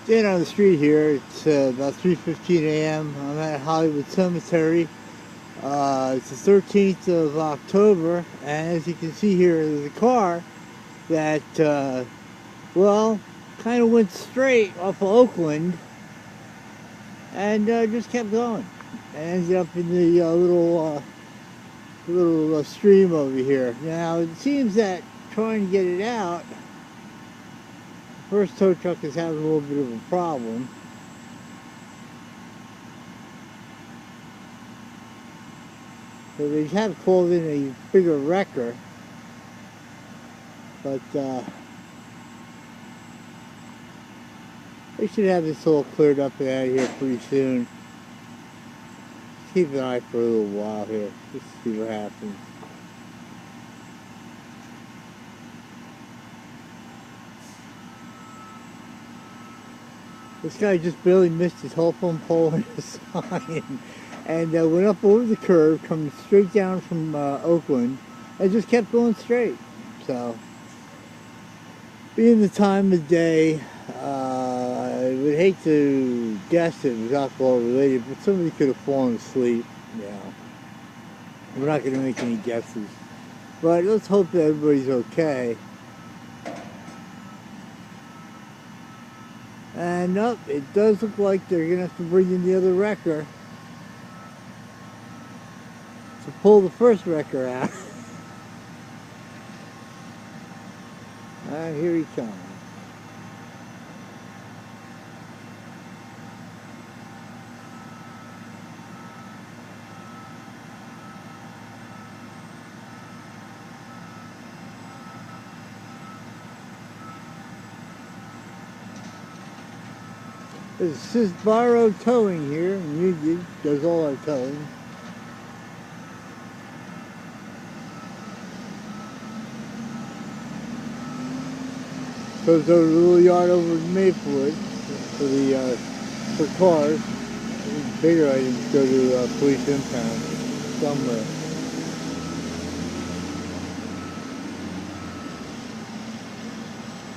Staying on the street here. It's about 3:15 a.m. I'm at Hollywood Cemetery. It's the 13th of October, and as you can see here, there's a car that, well, kind of went straight off of Oakland and just kept going and ended up in the little stream over here. Now, it seems that trying to get it out, the first tow truck is having a little bit of a problem. So they have called in a bigger wrecker, but they should have this all cleared up and out of here pretty soon. Keep an eye for a little while here, just to see what happens. This guy just barely missed his telephone pole and his sign, and went up over the curb, coming straight down from Oakland, and just kept going straight. So, being the time of day, I would hate to guess it was alcohol related, but somebody could have fallen asleep. We're not going to make any guesses, but let's hope that everybody's okay. And nope, it does look like they're going to have to bring in the other wrecker to pull the first wrecker out. Here he comes. This is Borrow Towing here in Union, does all our towing. Goes over to the little yard over in Maplewood for cars. Bigger items go to police impound somewhere.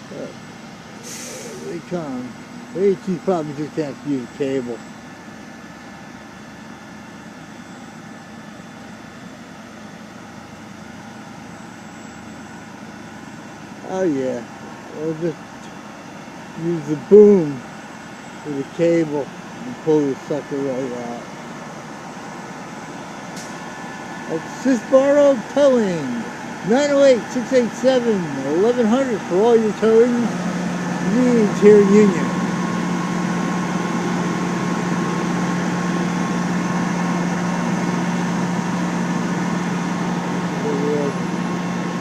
There they come. She's probably just going to have to use a cable. Oh yeah, we'll just use the boom for the cable and pull the sucker right out. That's Sisboro Towing, 908-687-1100 for all your towing needs here in Union.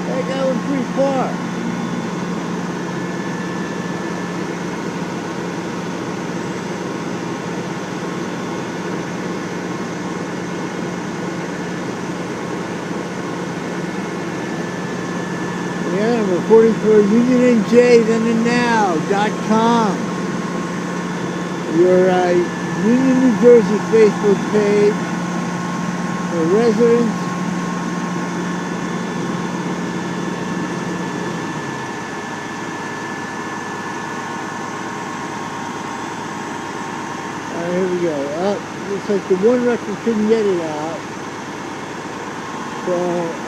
That guy went pretty far. Yeah, I'm reporting for DanielinNJ, ThenAndNow.com. Your Union, New Jersey Facebook page for residents. Here we go. Looks like the one record couldn't get it out. So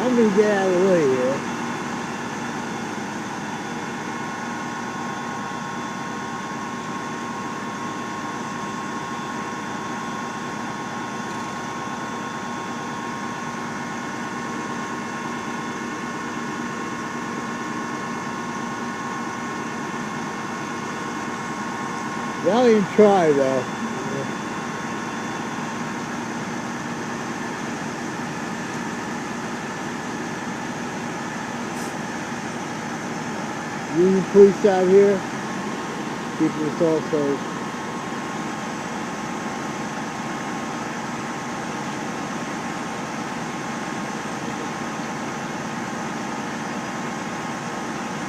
I'm going to get out of the way here. Valiant try though. Union police out here, keeping us all safe.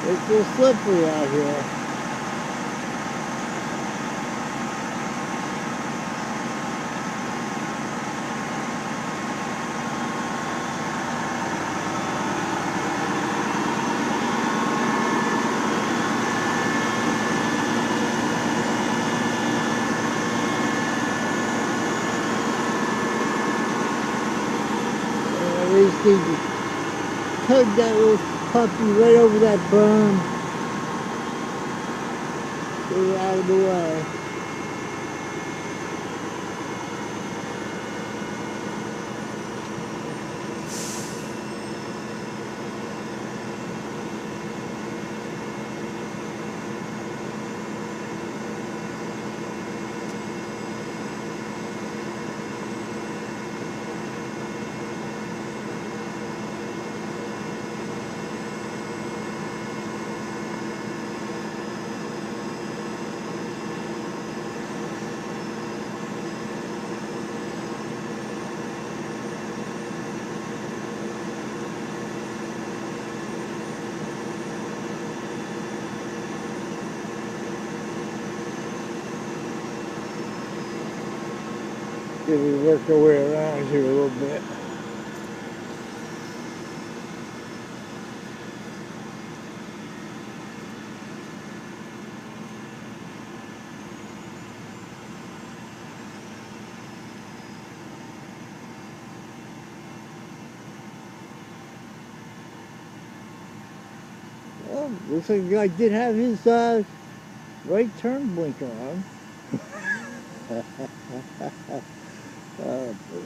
It's a little slippery out here. they just tugged that little puppy right over that berm. Get it out of the way. Did we work our way around here a little bit? Well, looks like the guy did have his right turn blinker on. Oh boy.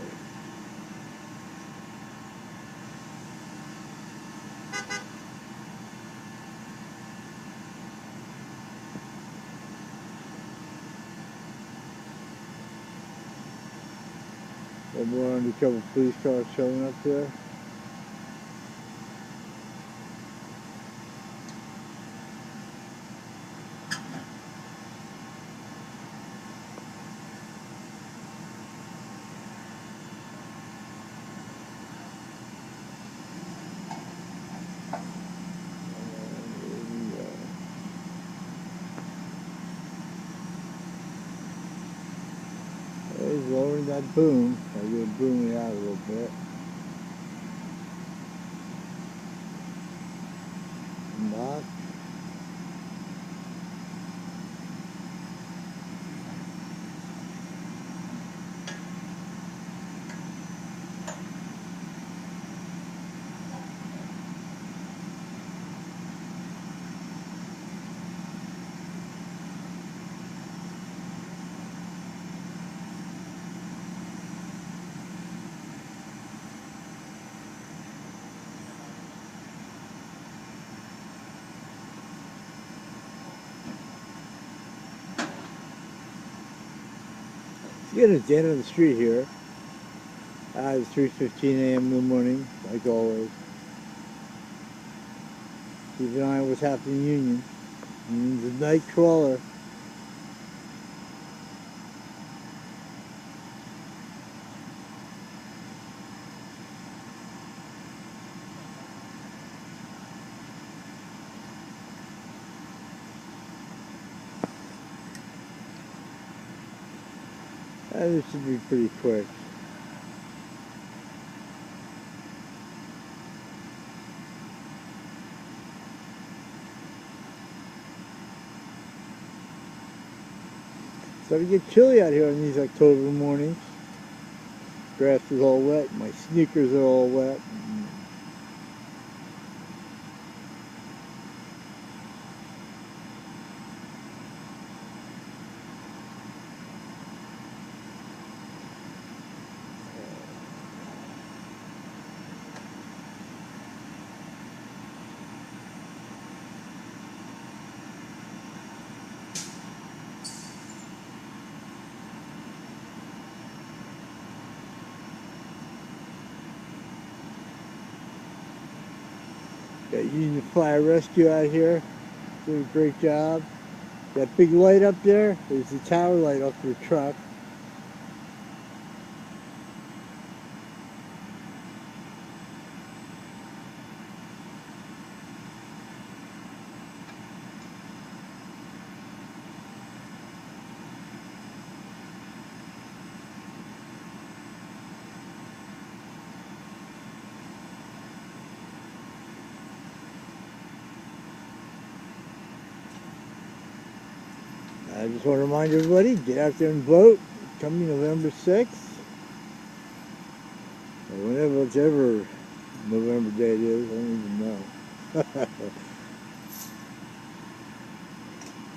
One more undercover police car showing up there. He's lowering that boom. I'm going to boom it out a little bit. Knock. Again, it's the end of the street here. It's 3:15 a.m. in the morning, like always. Keep an eye on what's happening in Union. Union's a night crawler. This should be pretty quick. It's starting to get chilly out here on these October mornings. Grass is all wet. My sneakers are all wet. Got Union Fire Rescue out here, doing a great job. That big light up there is the tower light off your truck. I just want to remind everybody, get out there and vote, coming November 6th. Or whenever it's ever November day it is, I don't even know.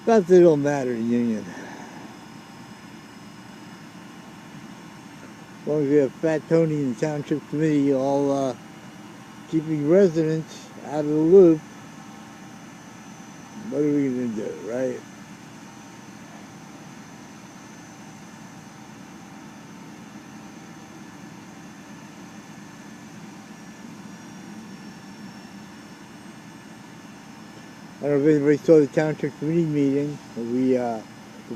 But it don't matter, Union. As long as we have Fat Tony and the Township Committee all keeping residents out of the loop, what are we going to do, right? I don't know if anybody saw the Township Committee meeting. The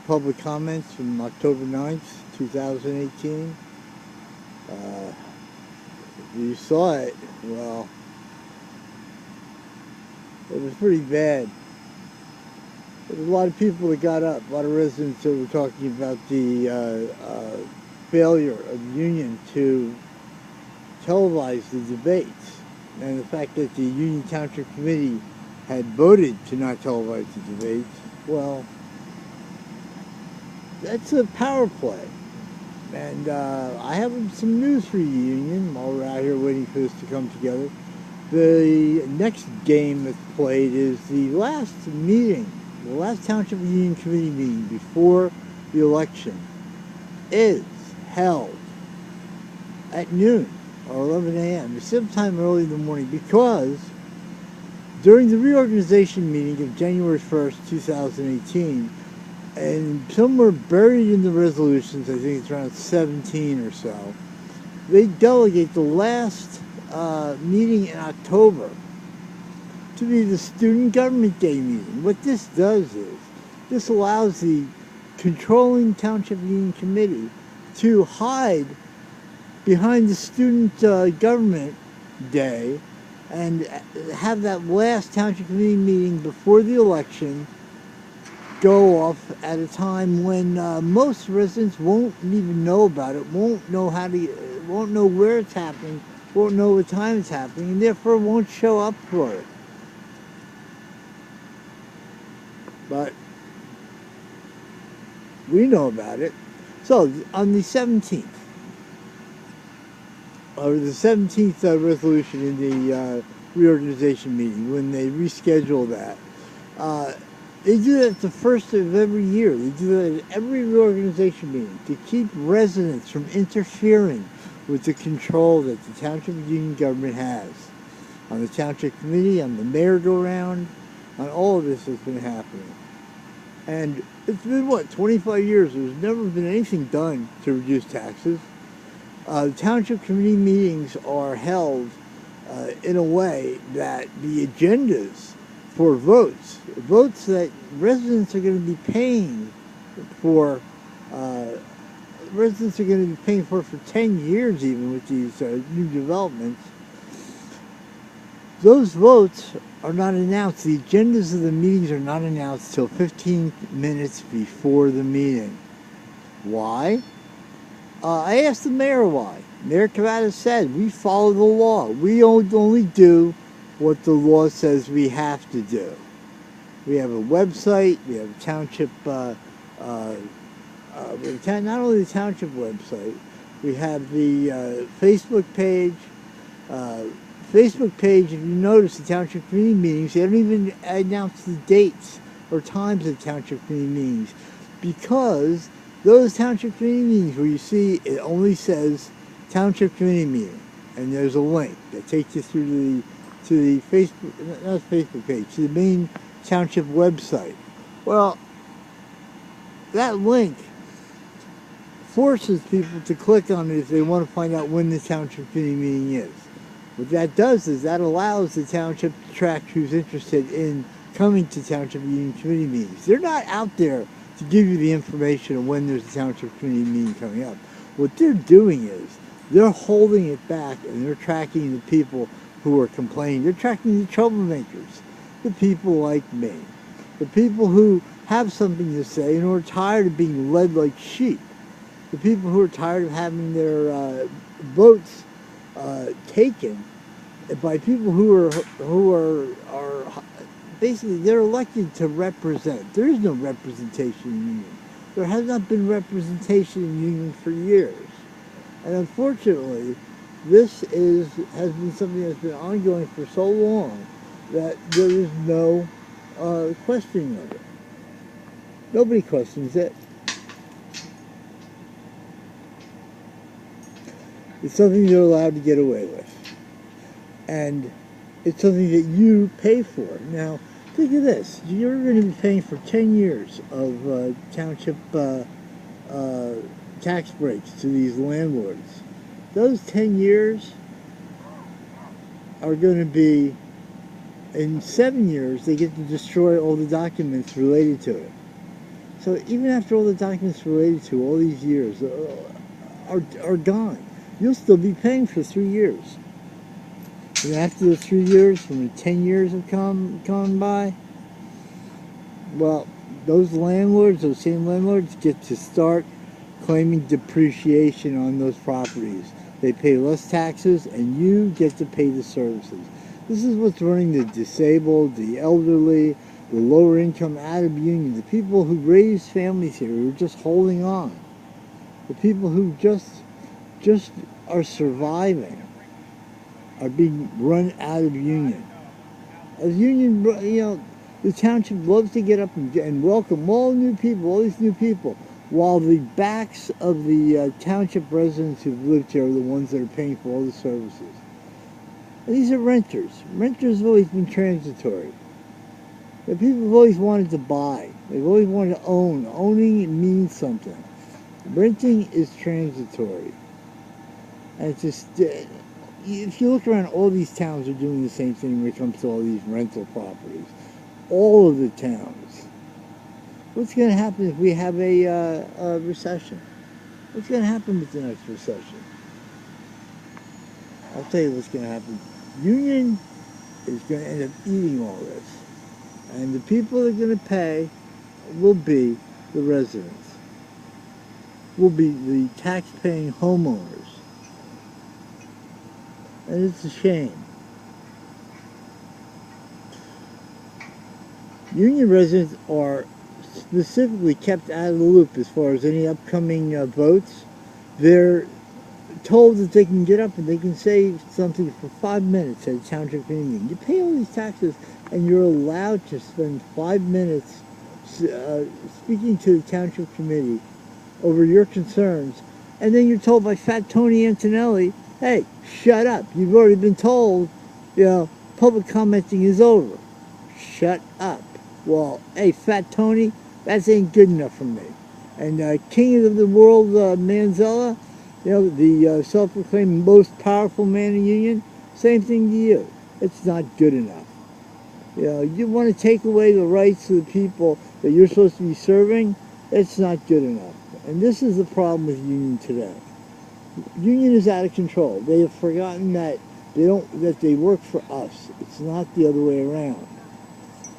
public comments from October 9th, 2018. If you saw it, well, it was pretty bad. There was a lot of people that got up, a lot of residents that were talking about the failure of the Union to televise the debates, and the fact that the Union Township Committee had voted to not televise the debates. Well, that's a power play. And I have some news for you, Union, while we're out here waiting for this to come together. The next game that's played is the last meeting, the last Township Union Committee meeting before the election is held at noon or 11 a.m. It's sometime early in the morning, because during the reorganization meeting of January 1st, 2018, and somewhere buried in the resolutions, I think it's around 17 or so, they delegate the last meeting in October to be the Student Government Day meeting. What this does is, this allows the controlling Township Union Committee to hide behind the Student Government Day and have that last Township Committee meeting before the election go off at a time when most residents won't even know about it, won't know where it's happening, won't know what time it's happening, and therefore won't show up for it. But we know about it. So on the 17th, or the 17th resolution in the reorganization meeting, when they reschedule that, they do that the first of every year. They do that at every reorganization meeting to keep residents from interfering with the control that the Township Union government has on the Township Committee, on the merry-go-round, on all of this that's been happening. And it's been, 25 years? There's never been anything done to reduce taxes. The Township Committee meetings are held in a way that the agendas for votes that residents are going to be paying for, for 10 years even with these new developments, those votes are not announced. The agendas of the meetings are not announced till 15 minutes before the meeting. Why? I asked the mayor why. Mayor Cavada said, we follow the law. We only do what the law says we have to do. We have a website, we have a township, not only the township website, we have the Facebook page. If you notice the Township Committee meetings, they don't even announce the dates or times of Township Committee meetings, because those Township Committee meetings where you see it only says Township Committee meeting, and there's a link that takes you through to the Facebook, not Facebook page, to the main township website. Well, that link forces people to click on it if they want to find out when the Township Committee meeting is. What that does is that allows the township to track who's interested in coming to Township Union Committee meetings. They're not out there to give you the information of when there's a Township Committee meeting coming up. What they're doing is they're holding it back, and they're tracking the people who are complaining. They're tracking the troublemakers, the people like me, the people who have something to say and who are tired of being led like sheep, the people who are tired of having their votes taken by people who are basically, they're elected to represent. There is no representation in union. There has not been representation in union for years. And unfortunately, This has been something that's been ongoing for so long that there is no questioning of it. Nobody questions it. It's something you're allowed to get away with. And it's something that you pay for. Now, think of this. You're going to be paying for 10 years of township tax breaks to these landlords. Those 10 years are going to be, in 7 years, they get to destroy all the documents related to it. So even after all the documents related to all these years are gone, you'll still be paying for 3 years. And after the 3 years, when the 10 years have gone by, well, those same landlords get to start claiming depreciation on those properties. They pay less taxes, and you get to pay the services. This is what's running the disabled, the elderly, the lower income out of union, the people who raise families here, who are just holding on, the people who just are surviving, are being run out of union. As union, the township loves to get up and welcome all these new people, while the backs of the township residents who've lived here are the ones that are paying for all the services. And these are renters. Renters have always been transitory. The people have always wanted to buy. They've always wanted to own. Owning means something. Renting is transitory. And it's just, if you look around, all these towns are doing the same thing when it comes to all these rental properties. All of the towns. What's going to happen if we have a recession? What's going to happen with the next recession? I'll tell you what's going to happen. Union is going to end up eating all this. And the people that are going to pay will be the residents. Will be the tax-paying homeowners. And it's a shame. Union residents are specifically kept out of the loop as far as any upcoming votes. They're told that they can get up and they can say something for 5 minutes at a township meeting. You pay all these taxes, and you're allowed to spend 5 minutes speaking to the township committee over your concerns, and then you're told by Fat Tony Antonelli, hey, shut up. You've already been told, public commenting is over. Shut up. Well, hey, Fat Tony, that ain't good enough for me. And King of the World, Manzella, the self-proclaimed most powerful man in union, same thing to you. It's not good enough. You want to take away the rights of the people that you're supposed to be serving, it's not good enough. And this is the problem with union today. Union is out of control. They have forgotten that they work for us. It's not the other way around.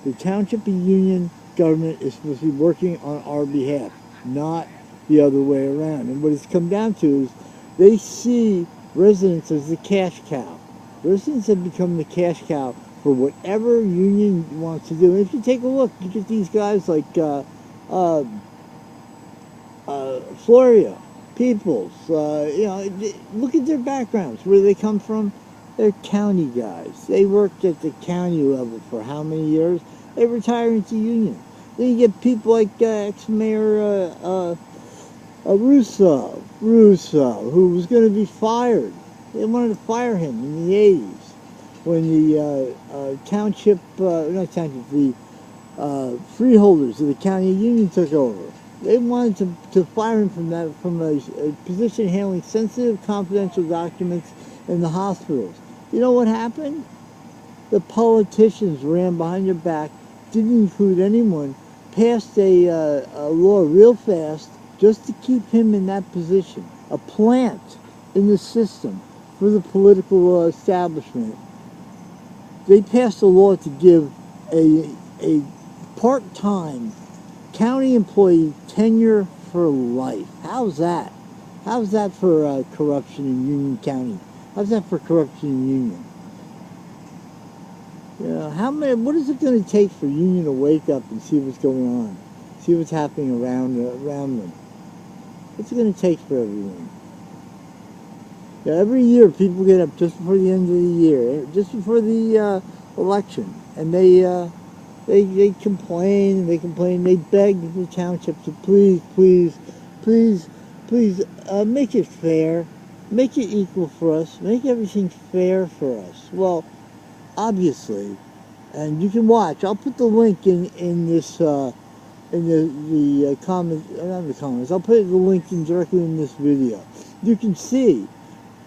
The township and union government is supposed to be working on our behalf, not the other way around. And what it's come down to is they see residents as the cash cow. Residents have become the cash cow for whatever union wants to do. And if you take a look, you get these guys like Florio, Peoples, look at their backgrounds, where they come from. They're county guys. They worked at the county level for how many years? They retire into union. Then you get people like ex-mayor Russo, who was going to be fired. They wanted to fire him in the 80s when the the freeholders of the county union took over. They wanted to fire him from a position handling sensitive, confidential documents in the hospitals. You know what happened? The politicians ran behind your back, didn't include anyone, passed a law real fast just to keep him in that position. A plant in the system for the political establishment. They passed a law to give a part-time county employee tenure for life. How's that? How's that for corruption in Union County? How's that for corruption in Union? What is it going to take for Union to wake up and see what's going on? See what's happening around them? What's it going to take for everyone? Yeah, every year people get up just before the end of the year, just before the election, and they complain, they beg the township to please, please, please, please make it fair, make it equal for us, make everything fair for us. Well, obviously, and you can watch. I'll put the link in this in the comments, not the comments. I'll put the link in directly in this video. You can see,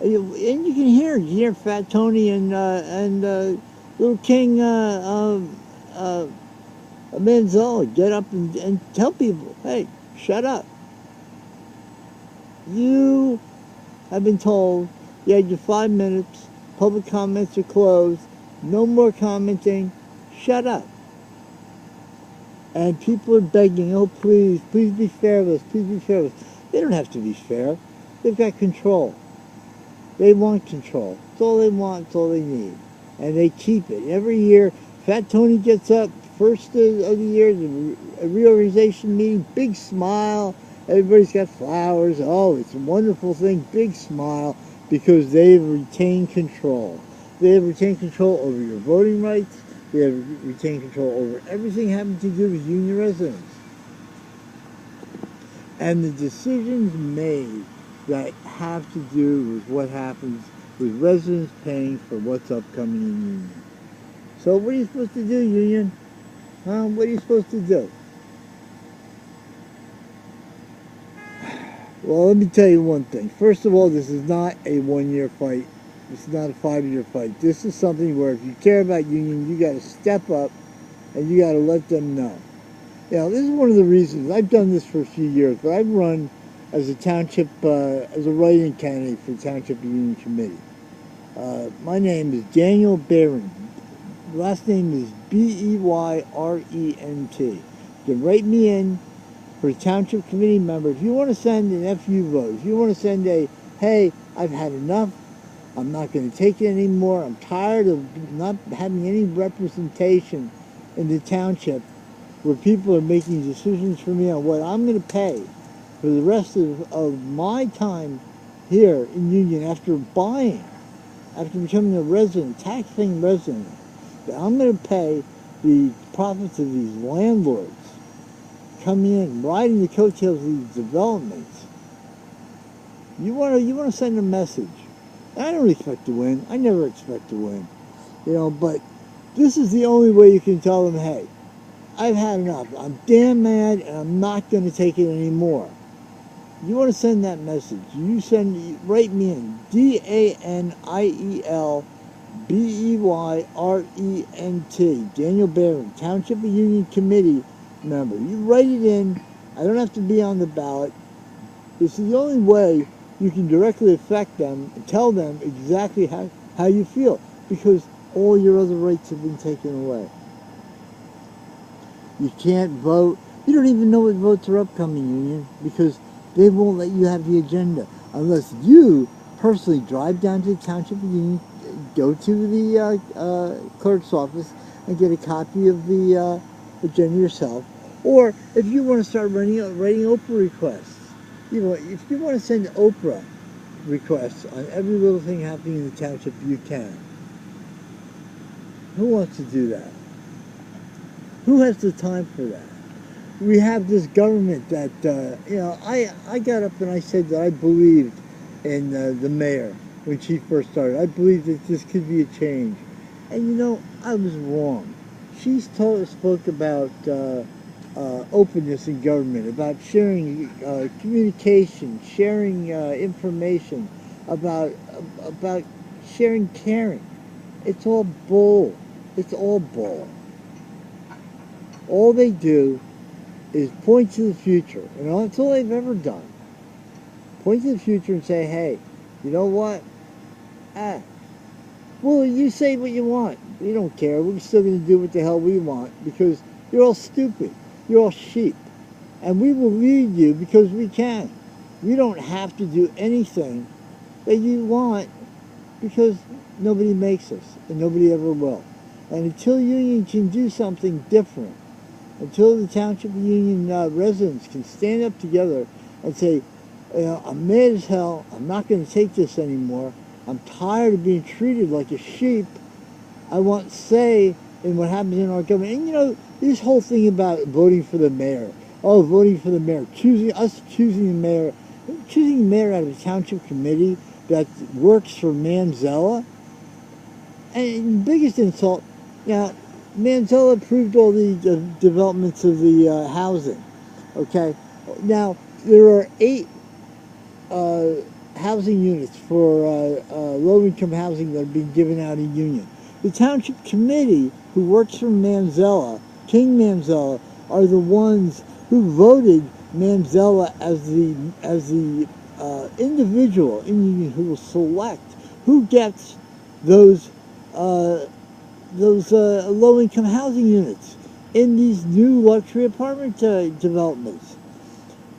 and you can hear. You hear Fat Tony and Little King Manziel get up and tell people, hey, shut up. You have been told you had your 5 minutes. Public comments are closed. No more commenting. Shut up. And people are begging, oh, please, please be fair with us, please be fair with us. They don't have to be fair. They've got control. They want control. It's all they want, it's all they need. And they keep it. Every year, Fat Tony gets up, first of the year, a reorganization meeting, big smile. Everybody's got flowers. Oh, it's a wonderful thing, big smile, because they've retained control. They have retained control over your voting rights. They have retained control over everything having to do with union residents. And the decisions made that have to do with what happens with residents paying for what's upcoming in union. So what are you supposed to do, union? Huh? What are you supposed to do? Well, let me tell you one thing. First of all, this is not a one-year fight. This is not a 5-year fight. This is something where if you care about union, you got to step up and you got to let them know. You know, this is one of the reasons. I've done this for a few years, but I've run as a township, as a write-in candidate for the Township Union Committee. My name is Daniel Barron. Last name is B-E-Y-R-E-N-T. You can write me in for a Township Committee member. If you want to send an FU vote, if you want to send a, hey, I've had enough, I'm not going to take it anymore, I'm tired of not having any representation in the township where people are making decisions for me on what I'm going to pay for the rest of my time here in Union after becoming a resident, tax-paying resident. I'm going to pay the profits of these landlords coming in, riding the coattails of these developments. You want to send a message. I don't expect to win. I never expect to win. You know, but this is the only way you can tell them, hey, I've had enough. I'm damn mad and I'm not going to take it anymore. You want to send that message. Write me in. D-A-N-I-E-L-B-E-Y-R-E-N-T. Daniel Barron, Township Union Committee member. You write it in. I don't have to be on the ballot. This is the only way you can directly affect them and tell them exactly how you feel, because all your other rights have been taken away. You can't vote. You don't even know what votes are upcoming, Union, because they won't let you have the agenda unless you personally drive down to the Township Union, go to the clerk's office and get a copy of the agenda yourself. Or if you want to start writing Oprah requests, if you want to send Oprah requests on every little thing happening in the township, you can. Who wants to do that? Who has the time for that? We have this government that, I got up and I said that I believed in the mayor when she first started. I believed that this could be a change. And, I was wrong. She spoke about openness in government, about sharing communication, sharing information, about sharing caring. It's all bull. It's all bull. All they do is point to the future. That's all they've ever done. Point to the future and say, hey, you know what? Well, you say what you want. We don't care. We're still going to do what the hell we want because you're all stupid. You're all sheep. And we will lead you because we can. We don't have to do anything that you want because nobody makes us and nobody ever will. And until Union can do something different, until the Township Union residents can stand up together and say, You know, I'm mad as hell. I'm not going to take this anymore. I'm tired of being treated like a sheep. I want say in what happens in our government. And you know, this whole thing about voting for the mayor. Oh, voting for the mayor. Choosing the mayor. Choosing the mayor out of a township committee that works for Manzella. And the biggest insult, now, Manzella approved all the developments of the housing. Okay? Now, there are 8 uh, housing units for low-income housing that are being given out in Union. The township committee, who works for Manzella, King Manzella, are the ones who voted Manzella as the individual in Union who will select who gets those uh, low-income housing units in these new luxury apartment developments.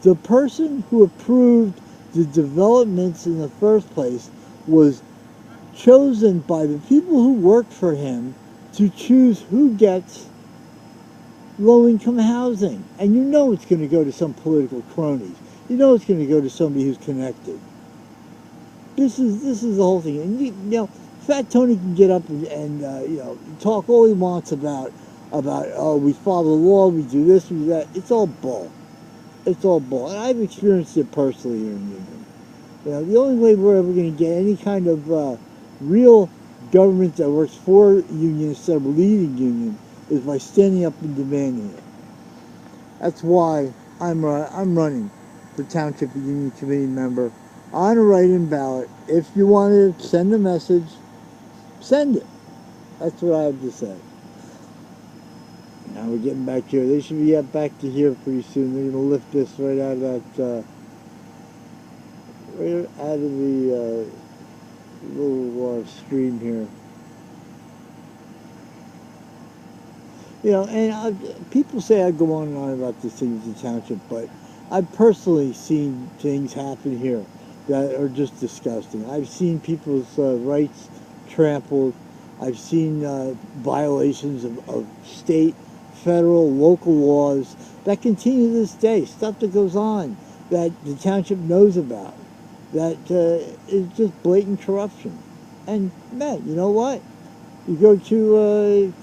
The person who approved the developments in the first place was chosen by the people who work for him to choose who gets low-income housing. And you know it's going to go to some political cronies. You know it's going to go to somebody who's connected. This is the whole thing. And you know, Fat Tony can get up and you know, talk all he wants about oh, we follow the law, we do this, we do that. It's all bull. It's all bull. And I've experienced it personally here in Union. You know, the only way we're ever going to get any kind of real government that works for Union instead of leading Union is by standing up and demanding it. That's why I'm running for Township Union Committee member on a write-in ballot. If you want to send a message, send it. That's what I have to say. Now we're getting back here. They should be back to here pretty soon. They're going to lift this right out of that, right out of the little stream here. You know, and people say I go on and on about this thing in the township, but I've personally seen things happen here that are just disgusting. I've seen people's rights trampled. I've seen violations of state, federal, local laws that continue to this day. Stuff that goes on that the township knows about. That is just blatant corruption. And man, you know what? You go to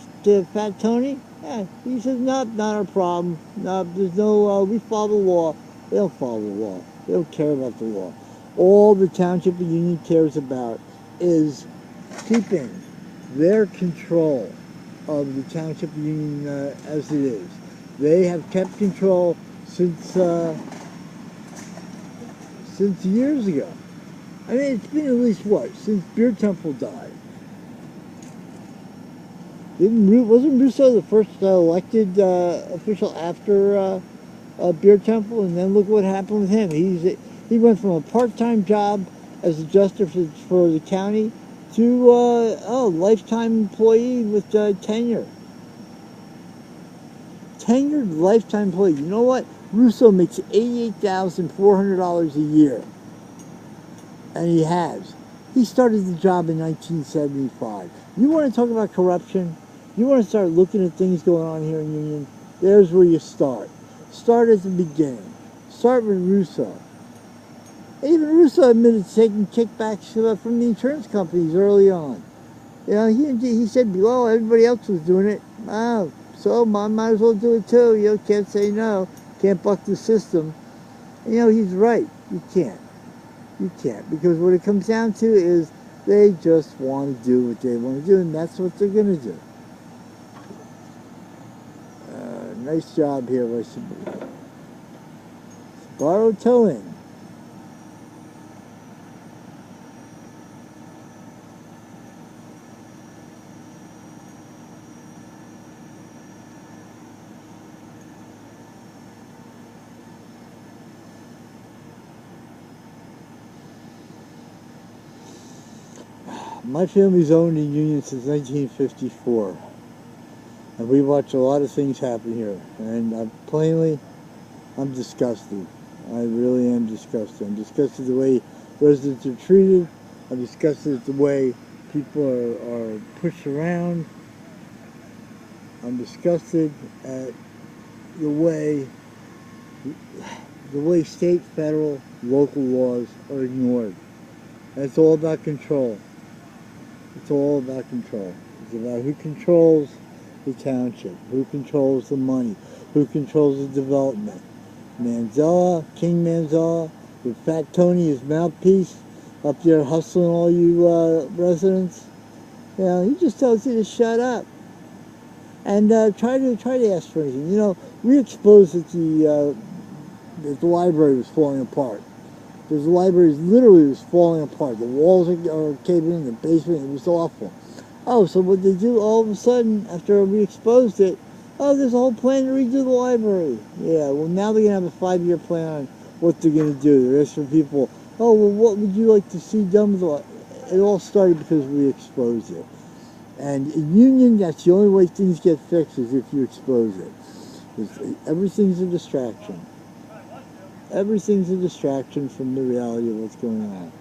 Fat Tony, yeah, he says, nope, not our problem. No, there's no, we follow the law. They don't follow the law. They don't care about the law. All the Township of Union cares about is keeping their control of the Township of Union as it is. They have kept control since years ago. I mean, it's been at least, what, since Beer Temple died. Wasn't Russo the first elected official after Beer Temple? And then look what happened with him. He went from a part-time job as adjuster for the county to lifetime employee with tenure. Tenured lifetime employee. You know what? Russo makes $88,400 a year. And he has. He started the job in 1975. You want to talk about corruption? You want to start looking at things going on here in Union? There's where you start. Start at the beginning. Start with Russo. Even Russo admitted to taking kickbacks from the insurance companies early on. You know, he said, well, everybody else was doing it. Oh, so I might as well do it too. You know, can't say no. Can't buck the system. And, you know, he's right. You can't. You can't. Because what it comes down to is they just want to do what they want to do, and that's what they're going to do. Nice job here by Sbarro Towing. My family's owned in Union since 1954. And we watch a lot of things happen here. And I'm disgusted. I really am disgusted. I'm disgusted the way residents are treated. I'm disgusted at the way people are pushed around. I'm disgusted at the way the way state, federal, local laws are ignored. And it's all about control. It's all about control. It's about who controls the township, who controls the money, who controls the development. Manzella, King Manzella, with Fat Tony, his mouthpiece, up there hustling all you residents. You know, he just tells you to shut up and try to ask for anything. You know, we exposed that the library was falling apart. The library literally was falling apart. The walls are caving in, the basement. It was awful. Oh, so what they do all of a sudden after we exposed it? Oh, there's a whole plan to redo the library. Yeah, well now they're gonna have a 5-year plan on what they're gonna do. They're asking people, oh, well, what would you like to see done with the library? It all started because we exposed it. And in union, that's the only way things get fixed is if you expose it. Everything's a distraction. Everything's a distraction from the reality of what's going on.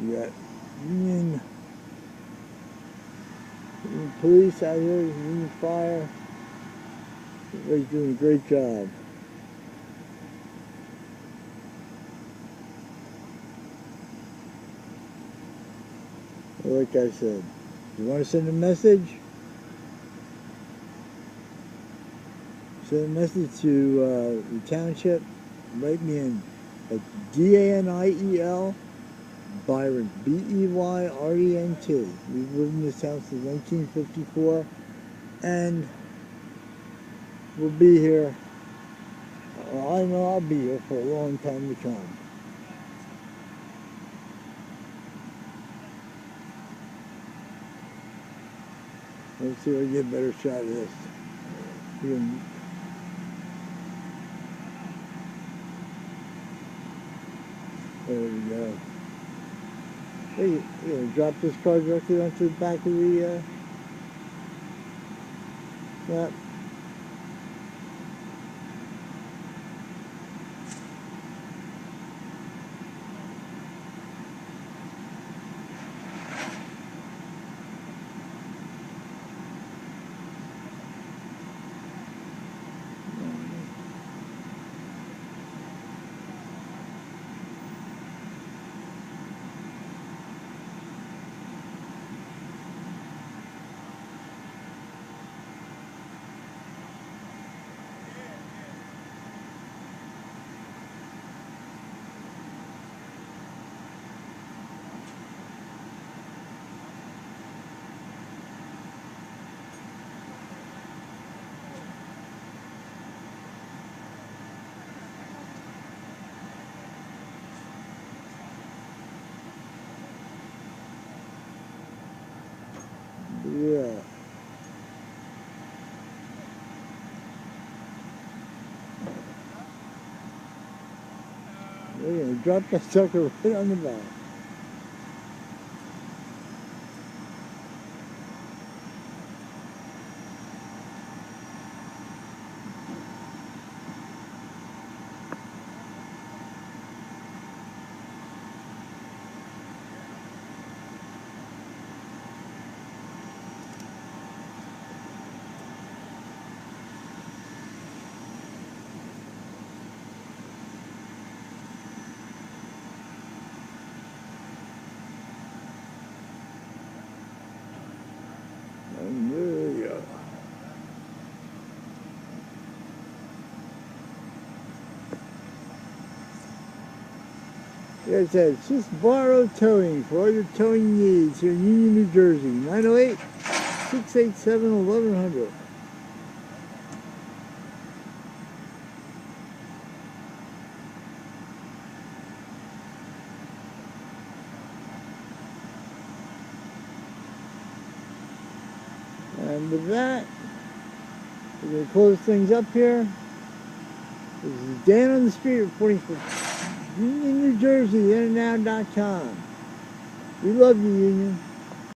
You got union police out here, union fire. Everybody's doing a great job. Like I said, you want to send a message? Send a message to the township. Write me in at DANIEL Byron, BEYRENT. We've lived in this house since 1954, and we'll be here. I know I'll be here for a long time to come. Let's see if I can get a better shot of this. There we go. Hey, you're going to drop this car directly onto the back of the, yep. Yeah. We're going to drop that sucker right on the back. And there we go. Like I said, it's just borrow towing for all your towing needs here in Union, New Jersey. 908-687-1100. And with that, we're going to close things up here. This is Dan on the street reporting for Union, New Jersey, InAndOut.com. We love you, Union.